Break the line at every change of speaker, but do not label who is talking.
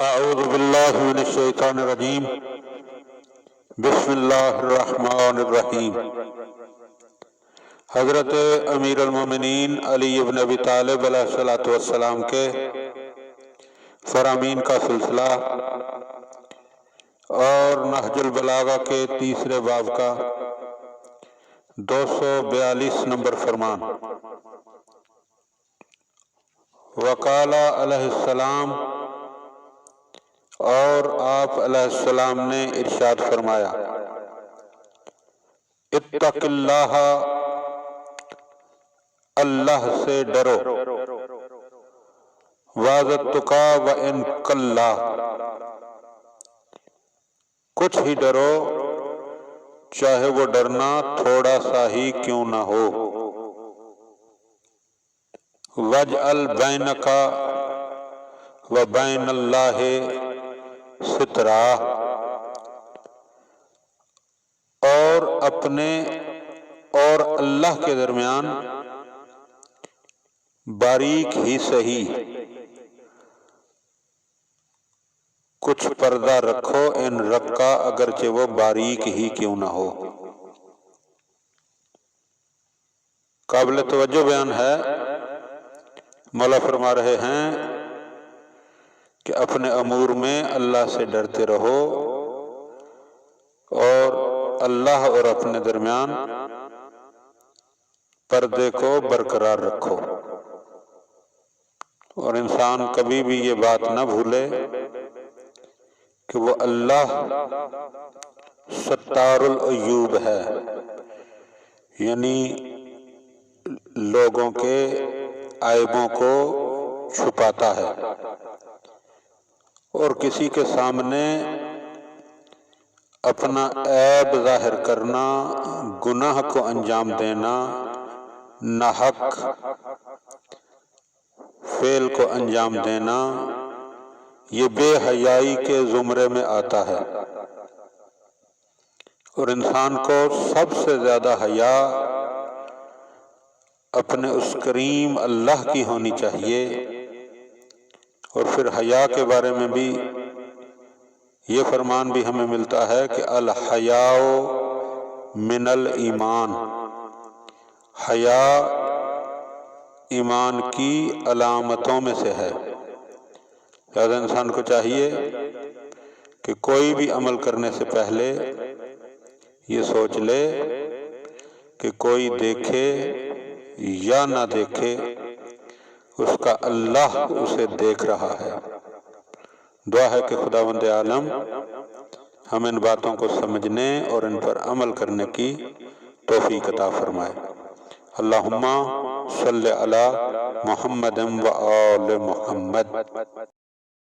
اعوذ باللہ من الشیطان الرجیم بسم اللہ الرحمن الرحیم۔ حضرت امیر المومنین علی ابن ابی طالب علیہ السلام کے فرامین کا سلسلہ اور نہج البلاغہ کے تیسرے باب کا 242 نمبر فرمان۔ وقال علیہ السلام، اور آپ علیہ السلام نے ارشاد فرمایا، اتق اللہ، اللہ سے ڈرو، وَاذَتُّقَا وَإِن قَلَّ، کچھ ہی ڈرو چاہے وہ ڈرنا تھوڑا سا ہی کیوں نہ ہو۔ وَاجْعَلْ بَيْنَكَ وَبَيْنَ اللَّهِ سترا، اور اپنے اور اللہ کے درمیان باریک ہی صحیح کچھ پردہ رکھو، ان رکھا اگرچہ وہ باریک ہی کیوں نہ ہو۔ قابل توجہ بیان ہے، مولا فرما رہے ہیں کہ اپنے امور میں اللہ سے ڈرتے رہو اور اللہ اور اپنے درمیان پردے کو برقرار رکھو، اور انسان کبھی بھی یہ بات نہ بھولے کہ وہ اللہ ستار العیوب ہے، یعنی لوگوں کے عیبوں کو چھپاتا ہے، اور کسی کے سامنے اپنا عیب ظاہر کرنا، گناہ کو انجام دینا، ناحق فعل کو انجام دینا، یہ بے حیائی کے زمرے میں آتا ہے، اور انسان کو سب سے زیادہ حیا اپنے اس کریم اللہ کی ہونی چاہیے۔ اور پھر حیا کے بارے میں بھی یہ فرمان بھی ہمیں ملتا ہے کہ الحیاء من الایمان، حیا ایمان کی علامتوں میں سے ہے۔ لہذا انسان کو چاہیے کہ کوئی بھی عمل کرنے سے پہلے یہ سوچ لے کہ کوئی دیکھے یا نہ دیکھے، اس کا اللہ اسے دیکھ رہا ہے۔ دعا ہے کہ خداوند عالم ہم ان باتوں کو سمجھنے اور ان پر عمل کرنے کی توفیق عطا فرمائے۔ اللہم صلی علی محمد و آل محمد۔